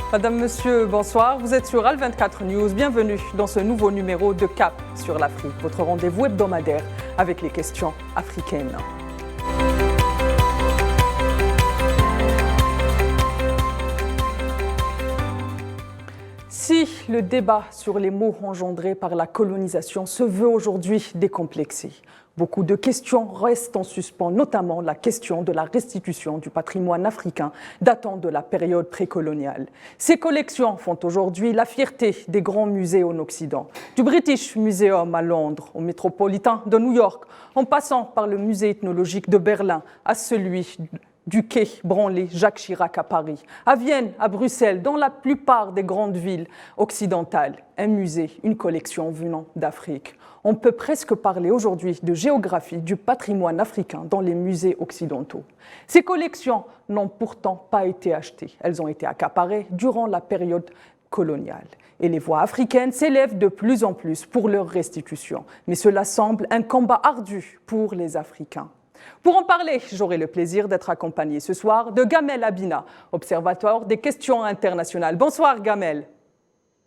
Madame, Monsieur, bonsoir. Vous êtes sur Al24 News. Bienvenue dans ce nouveau numéro de Cap sur l'Afrique, votre rendez-vous hebdomadaire avec les questions africaines. Si le débat sur les maux engendrés par la colonisation se veut aujourd'hui décomplexé, beaucoup de questions restent en suspens, notamment la question de la restitution du patrimoine africain datant de la période précoloniale. Ces collections font aujourd'hui la fierté des grands musées en Occident, du British Museum à Londres, au Métropolitain de New York, en passant par le musée ethnologique de Berlin à celui du quai Branly Jacques Chirac à Paris, à Vienne, à Bruxelles, dans la plupart des grandes villes occidentales. Un musée, une collection venant d'Afrique. On peut presque parler aujourd'hui de géographie du patrimoine africain dans les musées occidentaux. Ces collections n'ont pourtant pas été achetées. Elles ont été accaparées durant la période coloniale. Et les voix africaines s'élèvent de plus en plus pour leur restitution. Mais cela semble un combat ardu pour les Africains. Pour en parler, j'aurai le plaisir d'être accompagné ce soir de Gamel Abina, observateur des questions internationales. Bonsoir Gamel.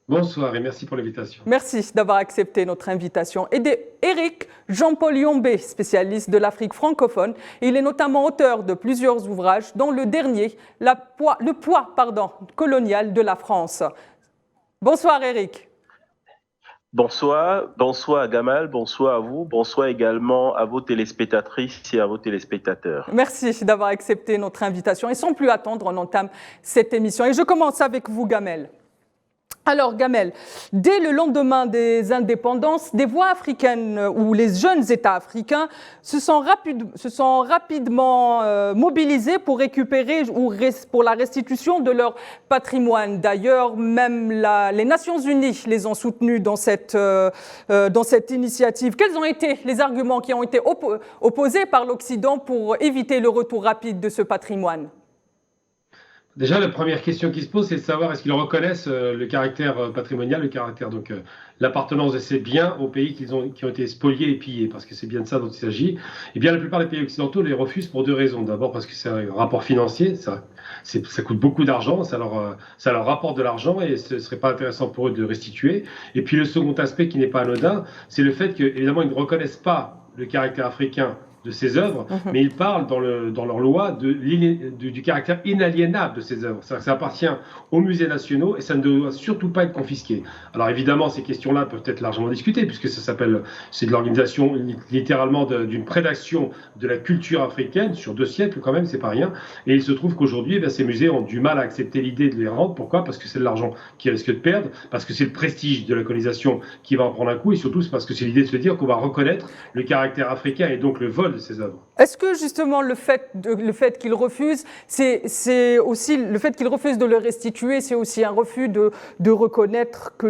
Bonsoir et merci pour l'invitation. Merci d'avoir accepté notre invitation. Et d'Éric Jean-Paul Yombé, spécialiste de l'Afrique francophone. Il est notamment auteur de plusieurs ouvrages, dont le dernier, Le poids colonial de la France. Bonsoir Éric. Bonsoir à Gamal, bonsoir à vous, bonsoir également à vos téléspectatrices et à vos téléspectateurs. Merci d'avoir accepté notre invitation et sans plus attendre, on entame cette émission. Et je commence avec vous Gamel. Alors Gamel, dès le lendemain des indépendances, des voix africaines ou les jeunes États africains se sont rapidement mobilisés pour récupérer ou pour la restitution de leur patrimoine. D'ailleurs, même les Nations Unies les ont soutenus dans cette initiative. Quels ont été les arguments qui ont été opposés par l'Occident pour éviter le retour rapide de ce patrimoine ? Déjà, la première question qui se pose, c'est de savoir est-ce qu'ils reconnaissent le caractère patrimonial, l'appartenance de ces biens aux pays qui ont été spoliés et pillés, parce que c'est bien de ça dont il s'agit. Eh bien, la plupart des pays occidentaux les refusent pour deux raisons. D'abord, parce que c'est un rapport financier, ça coûte beaucoup d'argent, ça leur rapporte de l'argent et ce ne serait pas intéressant pour eux de restituer. Et puis, le second aspect qui n'est pas anodin, c'est le fait qu'évidemment, ils ne reconnaissent pas le caractère africain de ces œuvres, mais ils parlent dans leur loi du caractère inaliénable de ces œuvres. C'est-à-dire que ça appartient aux musées nationaux et ça ne doit surtout pas être confisqué. Alors évidemment, ces questions-là peuvent être largement discutées puisque c'est de l'organisation littéralement d'une prédation de la culture africaine sur 2 siècles quand même, c'est pas rien. Et il se trouve qu'aujourd'hui, ces musées ont du mal à accepter l'idée de les rendre. Pourquoi ? Parce que c'est de l'argent qu'ils risquent de perdre, parce que c'est le prestige de la colonisation qui va en prendre un coup et surtout c'est parce que c'est l'idée de se dire qu'on va reconnaître le caractère africain et donc le vol de ces œuvres. Est-ce que justement le fait qu'ils refusent, c'est aussi le fait qu'ils refusent de le restituer, c'est aussi un refus de reconnaître que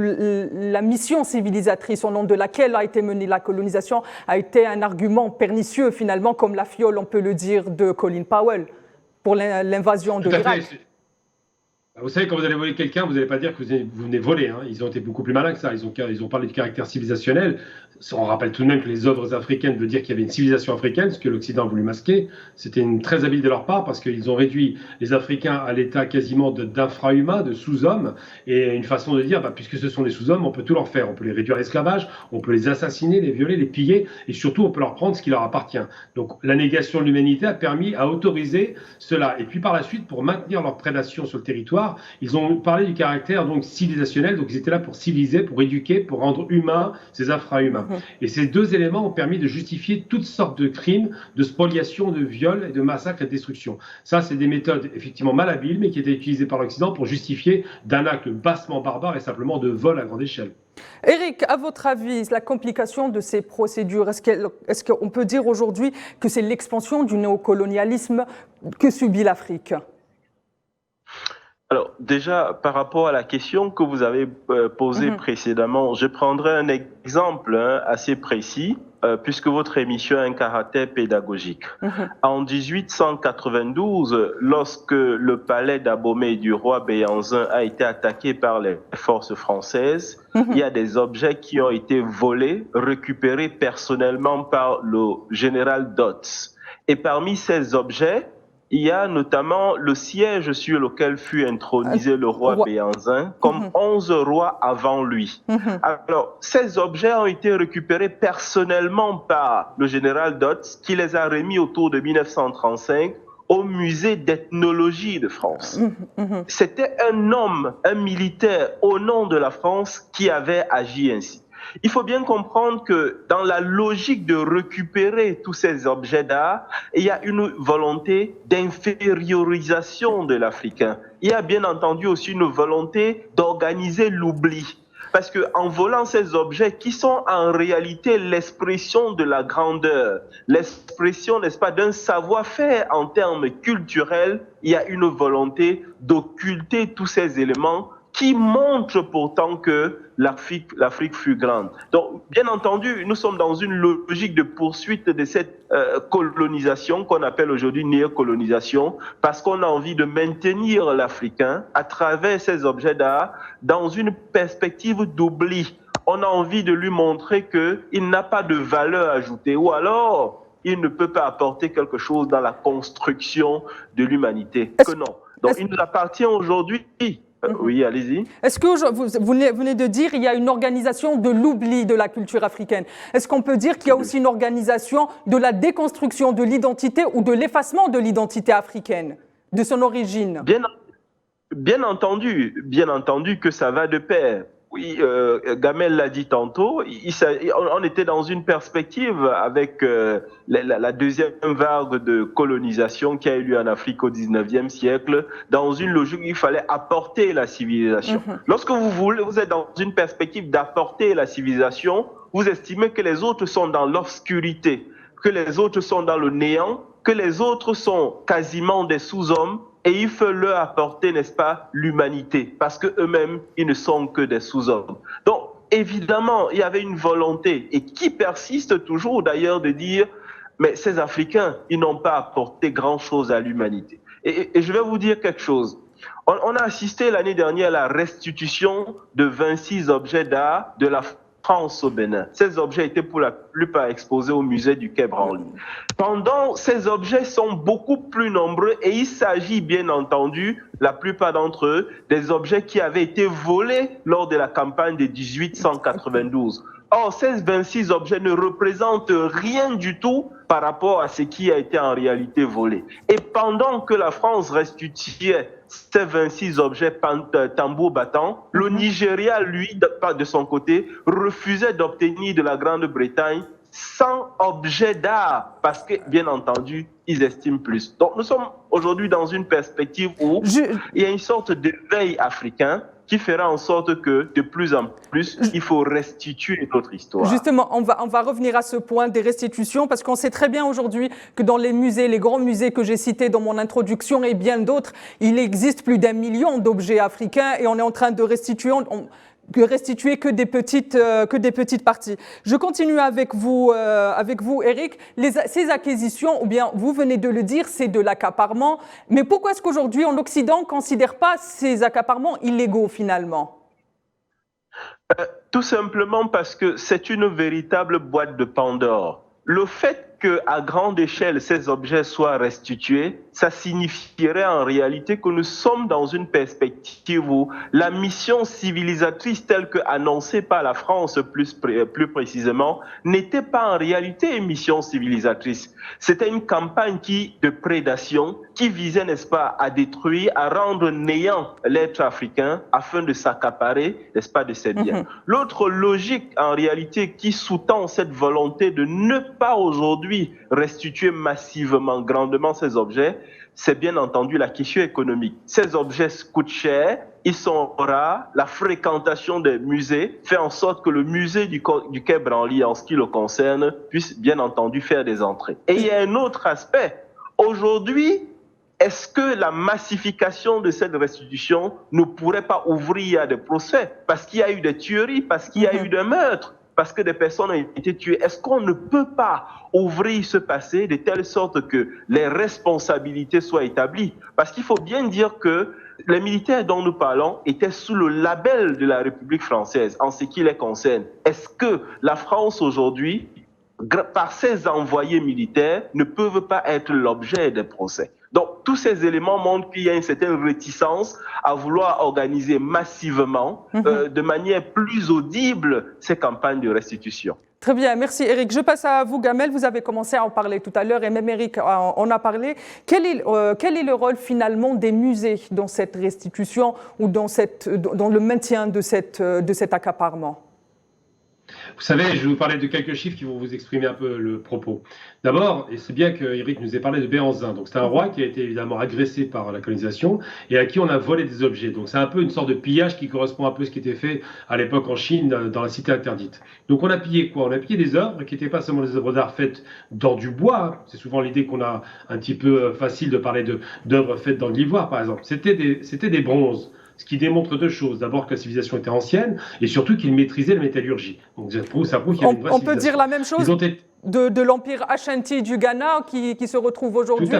la mission civilisatrice au nom de laquelle a été menée la colonisation a été un argument pernicieux finalement, comme la fiole, on peut le dire, de Colin Powell pour l'invasion de l'Irak. Vous savez, quand vous allez voler quelqu'un, vous n'allez pas dire que vous venez voler. Hein. Ils ont été beaucoup plus malins que ça. Ils ont parlé du caractère civilisationnel. On rappelle tout de même que les œuvres africaines veulent dire qu'il y avait une civilisation africaine, ce que l'Occident a voulu masquer. C'était très habile de leur part parce qu'ils ont réduit les Africains à l'état quasiment d'infra-humains, de sous-hommes. Et une façon de dire, puisque ce sont des sous-hommes, on peut tout leur faire. On peut les réduire à l'esclavage, on peut les assassiner, les violer, les piller. Et surtout, on peut leur prendre ce qui leur appartient. Donc la négation de l'humanité a permis à autoriser cela. Et puis par la suite, pour maintenir leur prédation sur le territoire, ils ont parlé du caractère donc civilisationnel, donc ils étaient là pour civiliser, pour éduquer, pour rendre humains ces infra-humains. Et ces 2 éléments ont permis de justifier toutes sortes de crimes, de spoliation, de viols, et de massacres et de destruction. Ça, c'est des méthodes effectivement malhabiles, mais qui étaient utilisées par l'Occident pour justifier d'un acte bassement barbare et simplement de vol à grande échelle. Éric, à votre avis, la complication de ces procédures, est-ce qu'on peut dire aujourd'hui que c'est l'expansion du néocolonialisme que subit l'Afrique ? Alors déjà, par rapport à la question que vous avez posée précédemment, je prendrai un exemple assez précis, puisque votre émission a un caractère pédagogique. En 1892, lorsque le palais d'Abomey du roi Béhanzin a été attaqué par les forces françaises, il y a des objets qui ont été volés, récupérés personnellement par le général Dodds. Et parmi ces objets, il y a notamment le siège sur lequel fut intronisé le roi Béhanzin, comme 11 rois avant lui. Alors, ces objets ont été récupérés personnellement par le général Dodds, qui les a remis autour de 1935 au musée d'ethnologie de France. C'était un homme, un militaire au nom de la France qui avait agi ainsi. Il faut bien comprendre que dans la logique de récupérer tous ces objets d'art, il y a une volonté d'infériorisation de l'Africain. Il y a bien entendu aussi une volonté d'organiser l'oubli. Parce qu'en volant ces objets qui sont en réalité l'expression de la grandeur, l'expression, n'est-ce pas, d'un savoir-faire en termes culturels, il y a une volonté d'occulter tous ces éléments qui montrent pourtant que l'Afrique fut grande. Donc, bien entendu, nous sommes dans une logique de poursuite de cette colonisation qu'on appelle aujourd'hui néocolonisation, parce qu'on a envie de maintenir l'Africain à travers ces objets d'art dans une perspective d'oubli. On a envie de lui montrer qu'il n'a pas de valeur ajoutée, ou alors il ne peut pas apporter quelque chose dans la construction de l'humanité. Que non. Donc, il nous appartient aujourd'hui. Oui, allez-y. Est-ce que vous venez de dire qu'il y a une organisation de l'oubli de la culture africaine? Est-ce qu'on peut dire qu'il y a aussi une organisation de la déconstruction de l'identité ou de l'effacement de l'identité africaine, de son origine? Bien entendu que ça va de pair. Oui, Gamel l'a dit tantôt, on était dans une perspective avec la deuxième vague de colonisation qui a eu lieu en Afrique au 19e siècle, dans une logique où il fallait apporter la civilisation. Lorsque vous êtes dans une perspective d'apporter la civilisation, vous estimez que les autres sont dans l'obscurité, que les autres sont dans le néant, que les autres sont quasiment des sous-hommes, et il faut leur apporter, n'est-ce pas, l'humanité, parce qu'eux-mêmes, ils ne sont que des sous-hommes. Donc, évidemment, il y avait une volonté, et qui persiste toujours d'ailleurs, de dire, mais ces Africains, ils n'ont pas apporté grand-chose à l'humanité. Et je vais vous dire quelque chose. On a assisté l'année dernière à la restitution de 26 objets d'art de la France au Bénin. Ces objets étaient pour la plupart exposés au musée du Quai Branly. Pendant, ces objets sont beaucoup plus nombreux et il s'agit bien entendu, la plupart d'entre eux, des objets qui avaient été volés lors de la campagne de 1892. Or, ces 26 objets ne représentent rien du tout par rapport à ce qui a été en réalité volé. Et pendant que la France restituait ces 26 objets tambour battant, le Nigeria, lui, de son côté, refusait d'obtenir de la Grande-Bretagne 100 objets d'art parce que, bien entendu, ils estiment plus. Donc, nous sommes aujourd'hui dans une perspective où il y a une sorte d'éveil africain qui fera en sorte que, de plus en plus, il faut restituer notre histoire. Justement, on va revenir à ce point des restitutions, parce qu'on sait très bien aujourd'hui que dans les musées, les grands musées que j'ai cités dans mon introduction et bien d'autres, il existe plus d'1 million d'objets africains et on est en train de restituer que des petites parties. Je continue avec vous, Eric. Ces acquisitions, ou bien vous venez de le dire, c'est de l'accaparement. Mais pourquoi est-ce qu'aujourd'hui, en Occident, on ne considère pas ces accaparements illégaux finalement? Tout simplement parce que c'est une véritable boîte de Pandore. Le fait qu'à grande échelle, ces objets soient restitués, ça signifierait en réalité que nous sommes dans une perspective où la mission civilisatrice telle qu'annoncée par la France plus précisément, n'était pas en réalité une mission civilisatrice. C'était une campagne de prédation qui visait, n'est-ce pas, à détruire, à rendre néant l'être africain afin de s'accaparer, n'est-ce pas, de ses biens. L'autre logique en réalité qui sous-tend cette volonté de ne pas aujourd'hui restituer massivement, grandement ces objets, c'est bien entendu la question économique. Ces objets coûtent cher, ils sont rares, la fréquentation des musées fait en sorte que le musée du Quai Branly, en ce qui le concerne, puisse bien entendu faire des entrées. Et il y a un autre aspect. Aujourd'hui, est-ce que la massification de cette restitution ne pourrait pas ouvrir à des procès? Parce qu'il y a eu des tueries, parce qu'il y a eu des meurtres, parce que des personnes ont été tuées. Est-ce qu'on ne peut pas ouvrir ce passé de telle sorte que les responsabilités soient établies? Parce qu'il faut bien dire que les militaires dont nous parlons étaient sous le label de la République française en ce qui les concerne. Est-ce que la France aujourd'hui, par ses envoyés militaires, ne peuvent pas être l'objet des procès? Donc, tous ces éléments montrent qu'il y a une certaine réticence à vouloir organiser massivement, de manière plus audible, ces campagnes de restitution. Très bien, merci Eric. Je passe à vous, Gamel. Vous avez commencé à en parler tout à l'heure et même Eric en a parlé. Quel est le rôle finalement des musées dans cette restitution ou dans le maintien de cet accaparement ? Vous savez, je vais vous parler de quelques chiffres qui vont vous exprimer un peu le propos. D'abord, et c'est bien qu'Éric nous ait parlé de Béhanzin. Donc, c'est un roi qui a été évidemment agressé par la colonisation et à qui on a volé des objets. Donc, c'est un peu une sorte de pillage qui correspond un peu à ce qui était fait à l'époque en Chine, dans la cité interdite. Donc, on a pillé quoi? On a pillé des œuvres qui n'étaient pas seulement des œuvres d'art faites dans du bois. C'est souvent l'idée qu'on a un petit peu facile de parler d'œuvres faites dans de l'ivoire, par exemple. C'était des bronzes. Ce qui démontre deux choses. D'abord que la civilisation était ancienne et surtout qu'ils maîtrisaient la métallurgie. Donc ça prouve qu'il y avait une vraie civilisation. On peut dire la même chose de l'empire Ashanti du Ghana qui se retrouve aujourd'hui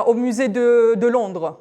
au musée de Londres.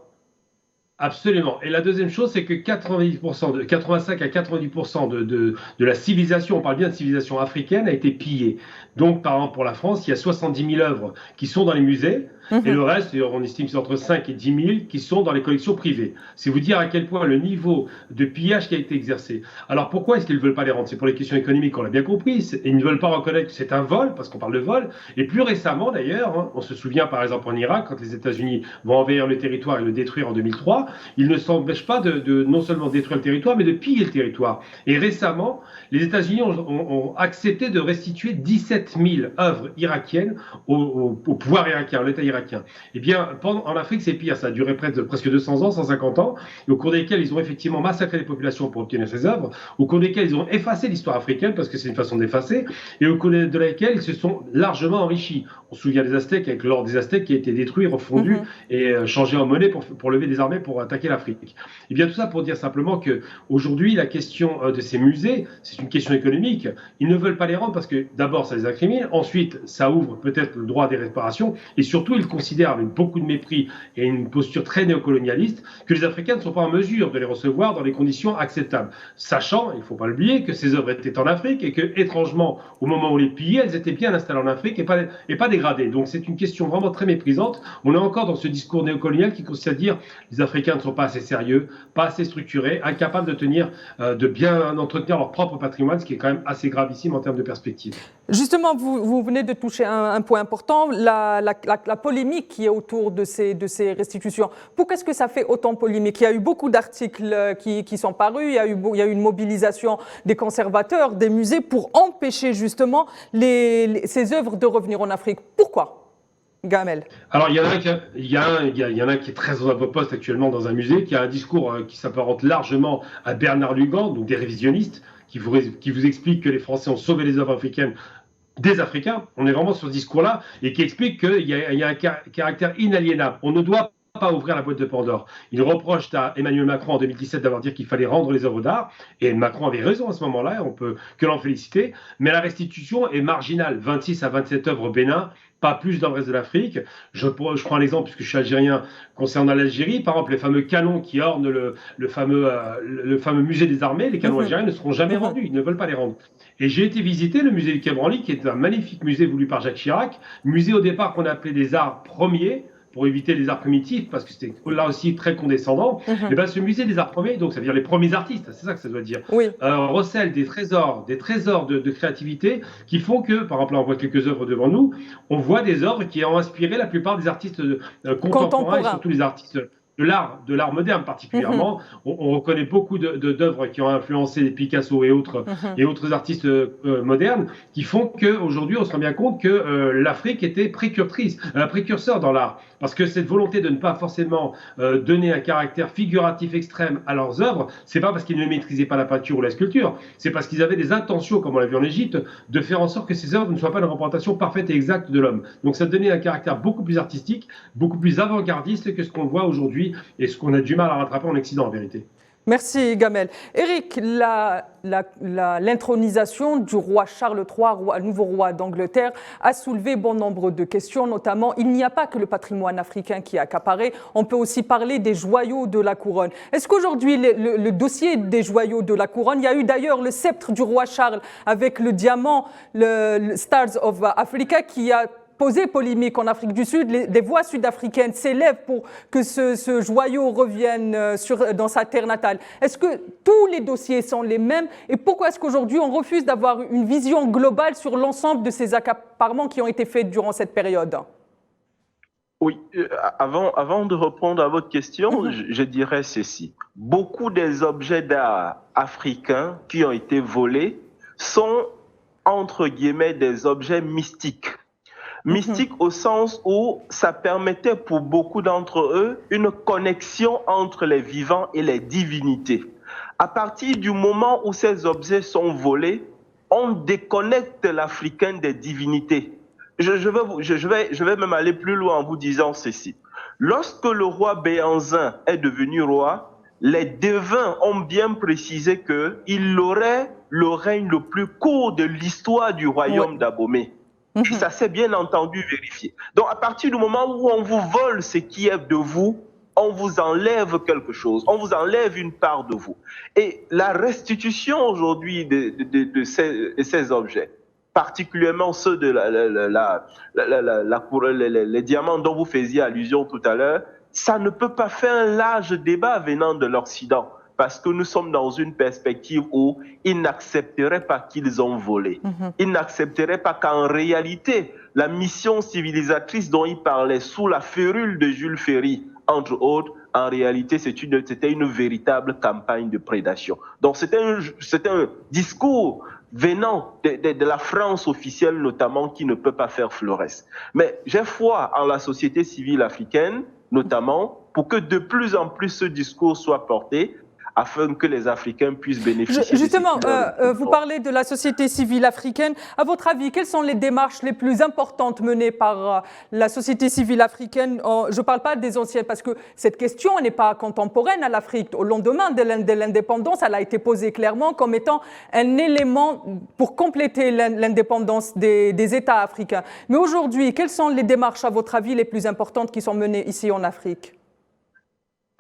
Absolument. Et la deuxième chose, c'est que 85 à 90% de la civilisation, on parle bien de civilisation africaine, a été pillée. Donc, par exemple, pour la France, il y a 70 000 œuvres qui sont dans les musées, et le reste, on estime que c'est entre 5 et 10 000 qui sont dans les collections privées. C'est vous dire à quel point le niveau de pillage qui a été exercé. Alors, pourquoi est-ce qu'ils ne veulent pas les rendre? C'est pour les questions économiques, on l'a bien compris. Ils ne veulent pas reconnaître que c'est un vol, parce qu'on parle de vol. Et plus récemment, d'ailleurs, on se souvient, par exemple, en Irak, quand les États-Unis vont envahir le territoire et le détruire en 2003, ils ne s'empêchent pas de non seulement détruire le territoire, mais de piller le territoire. Et récemment, les États-Unis ont accepté de restituer 17 000 œuvres irakiennes au pouvoir irakien, à l'État irakien. Eh bien, en Afrique, c'est pire. Ça a duré presque 200 ans, 150 ans, et au cours desquels ils ont effectivement massacré les populations pour obtenir ces œuvres, au cours desquels ils ont effacé l'histoire africaine, parce que c'est une façon d'effacer, et au cours de laquelle ils se sont largement enrichis. On se souvient des Aztèques, avec l'or des Aztèques qui a été détruit, refondu et changé en monnaie pour lever des armées pour attaquer l'Afrique. Et bien tout ça pour dire simplement qu'aujourd'hui, la question de ces musées, c'est une question économique. Ils ne veulent pas les rendre parce que d'abord, ça les incrimine, ensuite, ça ouvre peut-être le droit à des réparations, et surtout, ils considèrent avec beaucoup de mépris et une posture très néocolonialiste que les Africains ne sont pas en mesure de les recevoir dans les conditions acceptables. Sachant, il ne faut pas l'oublier, que ces œuvres étaient en Afrique et que, étrangement, au moment où les pillaient, elles étaient bien installées en Afrique et pas dégradées. Donc c'est une question vraiment très méprisante. On est encore dans ce discours néocolonial qui consiste à dire les Africains ne sont pas assez sérieux, pas assez structurés, incapables de bien entretenir leur propre patrimoine, ce qui est quand même assez gravissime en termes de perspective. Justement, vous venez de toucher un point important, la polémique qui est autour de ces restitutions. Pourquoi est-ce que ça fait autant polémique? Il y a eu beaucoup d'articles qui sont parus, il y a eu une mobilisation des conservateurs, des musées pour empêcher justement ces œuvres de revenir en Afrique. Pourquoi, Gamel? Alors, il y en a qui est très en poste actuellement dans un musée, qui a un discours qui s'apparente largement à Bernard Lugan, donc des révisionnistes, qui vous expliquent que les Français ont sauvé les œuvres africaines des Africains. On est vraiment sur ce discours-là et qui explique qu'il y a un caractère inaliénable. On ne doit pas ouvrir la boîte de Pandore. Il reproche à Emmanuel Macron en 2017 d'avoir dit qu'il fallait rendre les œuvres d'art, et Macron avait raison à ce moment-là, on peut que l'en féliciter, mais la restitution est marginale, 26 à 27 œuvres au Bénin, pas plus dans le reste de l'Afrique. Je prends un exemple, puisque je suis algérien, concernant l'Algérie, par exemple, les fameux canons qui ornent le fameux musée des armées, les canons algériens ne seront jamais rendus, ils ne veulent pas les rendre. Et j'ai été visiter le musée du Quai Branly, qui est un magnifique musée voulu par Jacques Chirac, musée au départ qu'on appelait des arts premiers, pour éviter les arts primitifs, parce que c'était là aussi très condescendant. Et ben, ce musée des arts premiers, donc ça veut dire les premiers artistes, c'est ça que ça doit dire, recèle des trésors de créativité qui font que, par exemple, là on voit quelques œuvres devant nous, on voit des œuvres qui ont inspiré la plupart des artistes contemporains et surtout les artistes de l'art moderne particulièrement. On reconnaît beaucoup d'œuvres qui ont influencé les Picasso et autres artistes modernes, qui font qu'aujourd'hui on se rend bien compte que l'Afrique était précurseur dans l'art. Parce que cette volonté de ne pas forcément donner un caractère figuratif extrême à leurs œuvres, c'est pas parce qu'ils ne maîtrisaient pas la peinture ou la sculpture, c'est parce qu'ils avaient des intentions, comme on l'a vu en Égypte, de faire en sorte que ces œuvres ne soient pas une représentation parfaite et exacte de l'homme. Donc ça donnait un caractère beaucoup plus artistique, beaucoup plus avant-gardiste que ce qu'on voit aujourd'hui et ce qu'on a du mal à rattraper en Occident en vérité. Merci Gamel. Eric, l'intronisation du roi Charles III, nouveau roi d'Angleterre, a soulevé bon nombre de questions, notamment il n'y a pas que le patrimoine africain qui est accaparé, on peut aussi parler des joyaux de la couronne. Est-ce qu'aujourd'hui le dossier des joyaux de la couronne, il y a eu d'ailleurs le sceptre du roi Charles avec le diamant, le Stars of Africa, qui a posé polémique en Afrique du Sud. Des voix sud-africaines s'élèvent pour que ce joyau revienne dans sa terre natale. Est-ce que tous les dossiers sont les mêmes? Et pourquoi est-ce qu'aujourd'hui on refuse d'avoir une vision globale sur l'ensemble de ces accaparements qui ont été faits durant cette période? Oui, avant de répondre à votre question, je dirais ceci. Beaucoup des objets d'art africains qui ont été volés sont, entre guillemets, des objets mystiques. Mystiques au sens où ça permettait pour beaucoup d'entre eux une connexion entre les vivants et les divinités. À partir du moment où ces objets sont volés, on déconnecte l'Africain des divinités. Je vais même aller plus loin en vous disant ceci. Lorsque le roi Béhanzin est devenu roi, les devins ont bien précisé qu'il aurait le règne le plus court de l'histoire du royaume d'Abomey. Et ça s'est bien entendu vérifié. Donc à partir du moment où on vous vole ce qui est de vous, on vous enlève quelque chose, on vous enlève une part de vous. Et la restitution aujourd'hui de ces objets, particulièrement ceux de les diamants dont vous faisiez allusion tout à l'heure, ça ne peut pas faire un large débat venant de l'Occident, parce que nous sommes dans une perspective où ils n'accepteraient pas qu'ils ont volé. Ils n'accepteraient pas qu'en réalité, la mission civilisatrice dont ils parlaient sous la férule de Jules Ferry, entre autres, en réalité, c'était une véritable campagne de prédation. Donc c'était un discours venant de la France officielle notamment, qui ne peut pas faire florès. Mais j'ai foi en la société civile africaine, notamment, pour que de plus en plus ce discours soit porté, afin que les Africains puissent bénéficier. Justement, vous parlez de la société civile africaine. À votre avis, quelles sont les démarches les plus importantes menées par la société civile africaine? Je ne parle pas des anciennes, parce que cette question n'est pas contemporaine à l'Afrique. Au lendemain de l'indépendance, elle a été posée clairement comme étant un élément pour compléter l'indépendance des États africains. Mais aujourd'hui, quelles sont les démarches, à votre avis, les plus importantes qui sont menées ici en Afrique?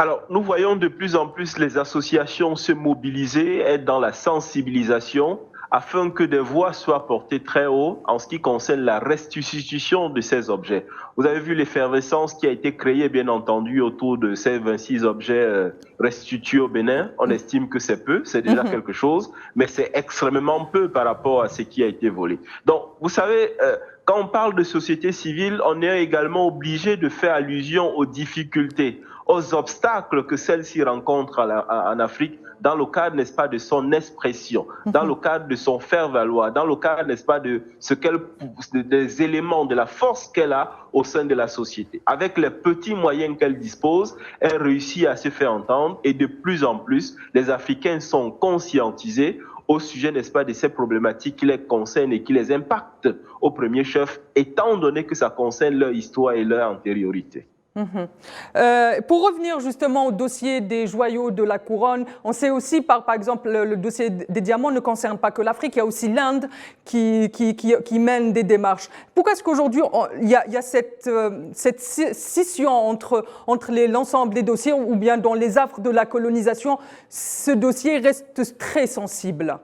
Alors, nous voyons de plus en plus les associations se mobiliser, être dans la sensibilisation, afin que des voix soient portées très haut en ce qui concerne la restitution de ces objets. Vous avez vu l'effervescence qui a été créée, bien entendu, autour de ces 26 objets restitués au Bénin. On estime que c'est peu, c'est déjà quelque chose, mais c'est extrêmement peu par rapport à ce qui a été volé. Donc, vous savez, quand on parle de société civile, on est également obligé de faire allusion aux difficultés, aux obstacles que celle-ci rencontre en Afrique, dans le cadre, n'est-ce pas, de son expression, dans le cadre de son faire-valoir, dans le cadre, n'est-ce pas, de des éléments, de la force qu'elle a au sein de la société. Avec les petits moyens qu'elle dispose, elle réussit à se faire entendre, et de plus en plus, les Africains sont conscientisés au sujet, n'est-ce pas, de ces problématiques qui les concernent et qui les impactent au premier chef, étant donné que ça concerne leur histoire et leur antériorité. Pour revenir justement au dossier des joyaux de la couronne, on sait aussi, par exemple, le dossier des diamants ne concerne pas que l'Afrique, il y a aussi l'Inde qui mène des démarches. Pourquoi est-ce qu'aujourd'hui, il y a cette scission entre l'ensemble des dossiers, ou bien dans les affres de la colonisation, ce dossier reste très sensible?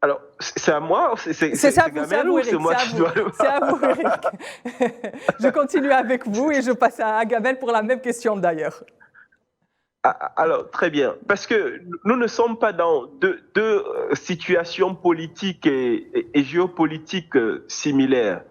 Alors, c'est à moi, c'est Gamel, ou c'est moi qui dois le voir? C'est à vous, Eric. Je continue avec vous et je passe à Gamel pour la même question d'ailleurs. Alors, très bien, parce que nous ne sommes pas dans deux situations politiques et géopolitiques similaires.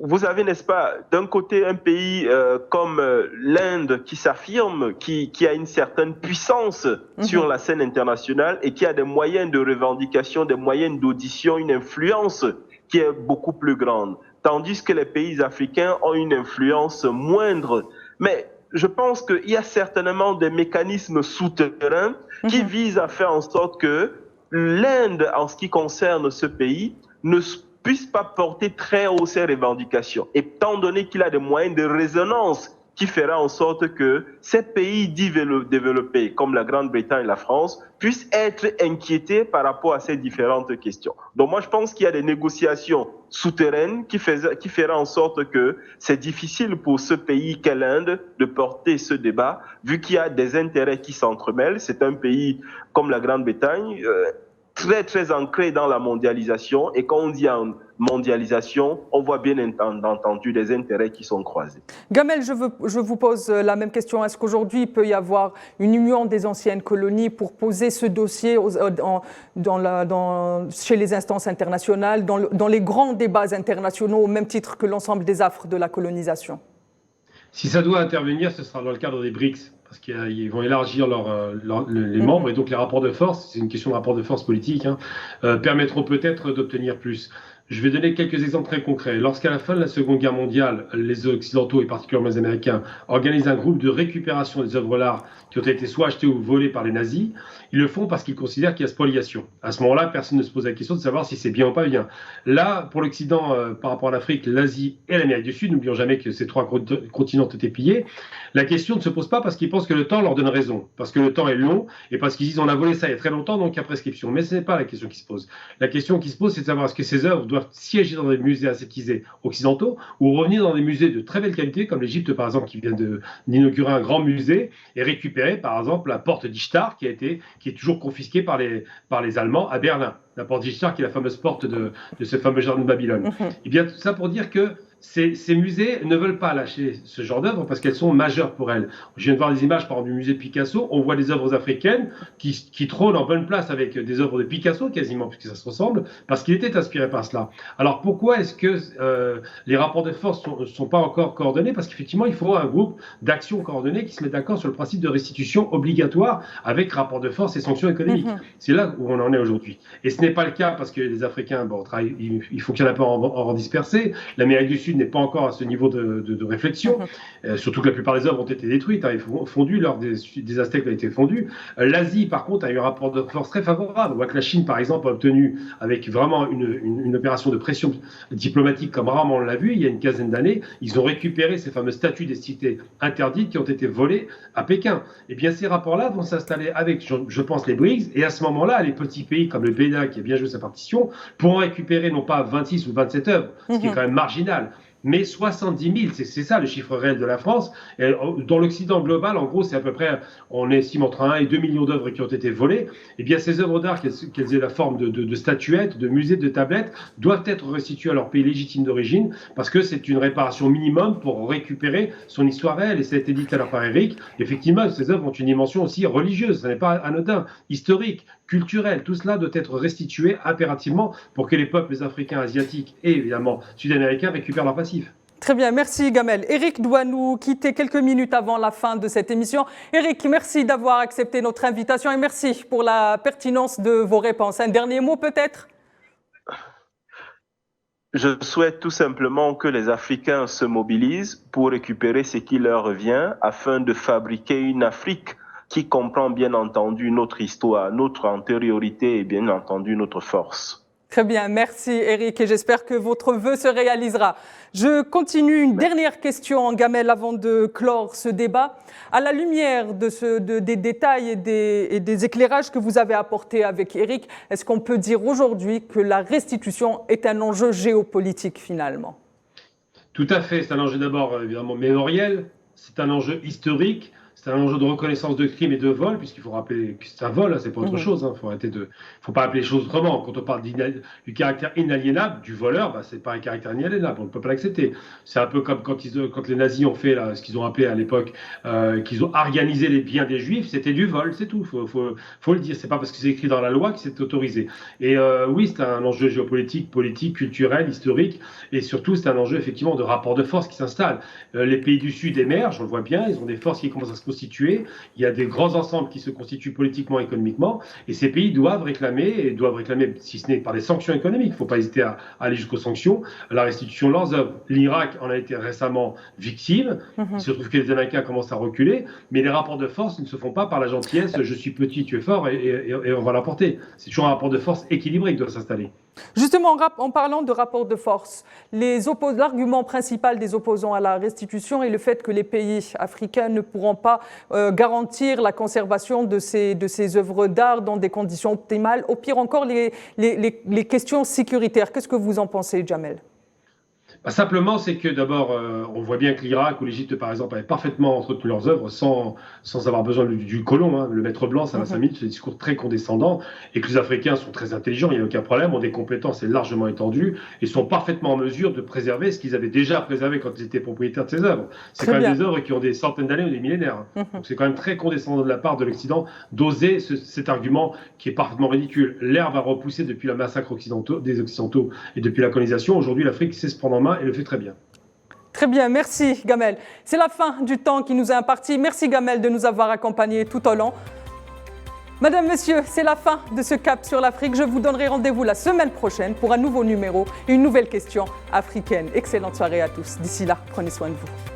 Vous avez, n'est-ce pas, d'un côté un pays comme l'Inde qui s'affirme, qui a une certaine puissance sur la scène internationale et qui a des moyens de revendication, des moyens d'audition, une influence qui est beaucoup plus grande. Tandis que les pays africains ont une influence moindre. Mais je pense qu'il y a certainement des mécanismes souterrains qui visent à faire en sorte que l'Inde, en ce qui concerne ce pays, ne puisse pas porter très haut ses revendications, étant donné qu'il a des moyens de résonance qui fera en sorte que ces pays dits développés, comme la Grande-Bretagne et la France, puissent être inquiétés par rapport à ces différentes questions. Donc moi, je pense qu'il y a des négociations souterraines qui feraient en sorte que c'est difficile pour ce pays qu'est l'Inde de porter ce débat, vu qu'il y a des intérêts qui s'entremêlent. C'est un pays comme la Grande-Bretagne, très, très ancré dans la mondialisation. Et quand on dit mondialisation, on voit bien entendu des intérêts qui sont croisés. Gamel, je vous pose la même question. Est-ce qu'aujourd'hui, il peut y avoir une union des anciennes colonies pour poser ce dossier chez les instances internationales, dans les grands débats internationaux, au même titre que l'ensemble des affres de la colonisation? Si ça doit intervenir, ce sera dans le cadre des BRICS, parce qu'ils vont élargir les membres, et donc les rapports de force, c'est une question de rapport de force politique, permettront peut-être d'obtenir plus. Je vais donner quelques exemples très concrets. Lorsqu'à la fin de la Seconde Guerre mondiale, les Occidentaux, et particulièrement les Américains, organisent un groupe de récupération des œuvres d'art qui ont été soit achetées ou volées par les nazis, ils le font parce qu'ils considèrent qu'il y a spoliation. À ce moment-là, personne ne se pose la question de savoir si c'est bien ou pas bien. Là, pour l'Occident, par rapport à l'Afrique, l'Asie et l'Amérique du Sud, n'oublions jamais que ces trois continents ont été pillés, la question ne se pose pas parce qu'ils pensent que le temps leur donne raison, parce que le temps est long et parce qu'ils disent on a volé ça il y a très longtemps, donc il y a prescription. Mais ce n'est pas la question qui se pose. La question qui se pose, c'est de savoir est-ce que ces œuvres doivent siéger dans des musées ascétisés occidentaux ou revenir dans des musées de très belle qualité, comme l'Égypte par exemple, qui vient d'inaugurer un grand musée et récupérer par exemple la porte d'Ishtar qui est toujours confisquée par les Allemands à Berlin. La porte d'Ishtar qui est la fameuse porte de ce fameux jardin de Babylone. Et bien tout ça pour dire que ces musées ne veulent pas lâcher ce genre d'œuvres parce qu'elles sont majeures pour elles. Je viens de voir des images par exemple du musée de Picasso, on voit des œuvres africaines qui trônent en bonne place avec des œuvres de Picasso quasiment, puisque ça se ressemble, parce qu'il était inspiré par cela. Alors pourquoi est-ce que les rapports de force ne sont pas encore coordonnés? Parce qu'effectivement, il faut un groupe d'action coordonné qui se met d'accord sur le principe de restitution obligatoire avec rapport de force et sanctions économiques. C'est là où on en est aujourd'hui. Et ce n'est pas le cas parce que les Africains, il faut qu'il y en ait un peu en rang dispersé. L'Amérique du Sud n'est pas encore à ce niveau de réflexion, surtout que la plupart des œuvres ont été détruites, fondues lors des Aztèques ont été fondues. L'Asie, par contre, a eu un rapport de force très favorable. On voit que la Chine, par exemple, a obtenu, avec vraiment une opération de pression diplomatique comme rarement on l'a vu, il y a une quinzaine d'années, ils ont récupéré ces fameux statuts des cités interdites qui ont été volés à Pékin. Et bien ces rapports-là vont s'installer avec, je pense, les BRICS, et à ce moment-là, les petits pays comme le Bénin, qui a bien joué sa partition, pourront récupérer non pas 26 ou 27 œuvres, ce qui est quand même marginal, mais 70 000, c'est ça le chiffre réel de la France. Et dans l'Occident global, en gros, c'est à peu près, on estime entre 1 et 2 millions d'œuvres qui ont été volées. Et bien ces œuvres d'art, qu'elles aient la forme de statuettes, de musées, de tablettes, doivent être restituées à leur pays légitime d'origine, parce que c'est une réparation minimum pour récupérer son histoire réelle. Et ça a été dit tout à l'heure par Eric, effectivement, ces œuvres ont une dimension aussi religieuse, ce n'est pas anodin, historique, culturel. Tout cela doit être restitué impérativement pour que les peuples africains, asiatiques et évidemment sud-américains récupèrent leur passif. Très bien, merci Gamel. Eric doit nous quitter quelques minutes avant la fin de cette émission. Eric, merci d'avoir accepté notre invitation et merci pour la pertinence de vos réponses. Un dernier mot peut-être ? Je souhaite tout simplement que les Africains se mobilisent pour récupérer ce qui leur revient afin de fabriquer une Afrique qui comprend bien entendu notre histoire, notre antériorité et bien entendu notre force. Très bien, merci Eric et j'espère que votre vœu se réalisera. Je continue une dernière question, Gamel, avant de clore ce débat. À la lumière des détails et des éclairages que vous avez apportés avec Eric, est-ce qu'on peut dire aujourd'hui que la restitution est un enjeu géopolitique finalement? Tout à fait, c'est un enjeu d'abord évidemment mémoriel, c'est un enjeu historique. C'est un enjeu de reconnaissance de crime et de vol, puisqu'il faut rappeler que c'est un vol, c'est pas autre chose. Faut pas appeler les choses autrement. Quand on parle du caractère inaliénable du voleur, c'est pas un caractère inaliénable, on ne peut pas l'accepter. C'est un peu comme quand les nazis ont fait ce qu'ils ont appelé à l'époque, qu'ils ont aryanisé les biens des juifs, c'était du vol, c'est tout. Faut le dire. C'est pas parce que c'est écrit dans la loi que c'est autorisé. Et oui, c'est un enjeu géopolitique, politique, culturel, historique, et surtout c'est un enjeu effectivement de rapport de force qui s'installe. Les pays du Sud émergent, on le voit bien, ils ont des forces qui commencent à se constituer. Il y a des grands ensembles qui se constituent politiquement, économiquement, et ces pays doivent réclamer, si ce n'est par des sanctions économiques, il ne faut pas hésiter à aller jusqu'aux sanctions, la restitution de leurs œuvres. L'Irak en a été récemment victime, il se trouve que les Américains commencent à reculer, mais les rapports de force ne se font pas par la gentillesse, je suis petit, tu es fort, et on va l'emporter. C'est toujours un rapport de force équilibré qui doit s'installer. Justement, en parlant de rapport de force, l'argument principal des opposants à la restitution est le fait que les pays africains ne pourront pas garantir la conservation de ces œuvres d'art dans des conditions optimales. Au pire encore, les questions sécuritaires. Qu'est-ce que vous en pensez, Jamel ? Simplement, c'est que d'abord, on voit bien que l'Irak ou l'Égypte, par exemple, avaient parfaitement entretenu leurs œuvres sans avoir besoin du colon. Hein. Le maître blanc, ça va 5 minutes, c'est des discours très condescendants, et que les Africains sont très intelligents, il n'y a aucun problème, ont des compétences largement étendues, et sont parfaitement en mesure de préserver ce qu'ils avaient déjà préservé quand ils étaient propriétaires de ces œuvres. C'est quand même des œuvres qui ont des centaines d'années ou des millénaires. Hein. Donc c'est quand même très condescendant de la part de l'Occident d'oser cet argument qui est parfaitement ridicule. L'herbe a repoussé depuis le massacre des Occidentaux et depuis la colonisation. Aujourd'hui, l'Afrique sait se prendre en main et le fait très bien. Très bien, merci Gamel. C'est la fin du temps qui nous est imparti. Merci Gamel de nous avoir accompagnés tout au long. Madame, Monsieur, c'est la fin de ce Cap sur l'Afrique. Je vous donnerai rendez-vous la semaine prochaine pour un nouveau numéro et une nouvelle question africaine. Excellente soirée à tous. D'ici là, prenez soin de vous.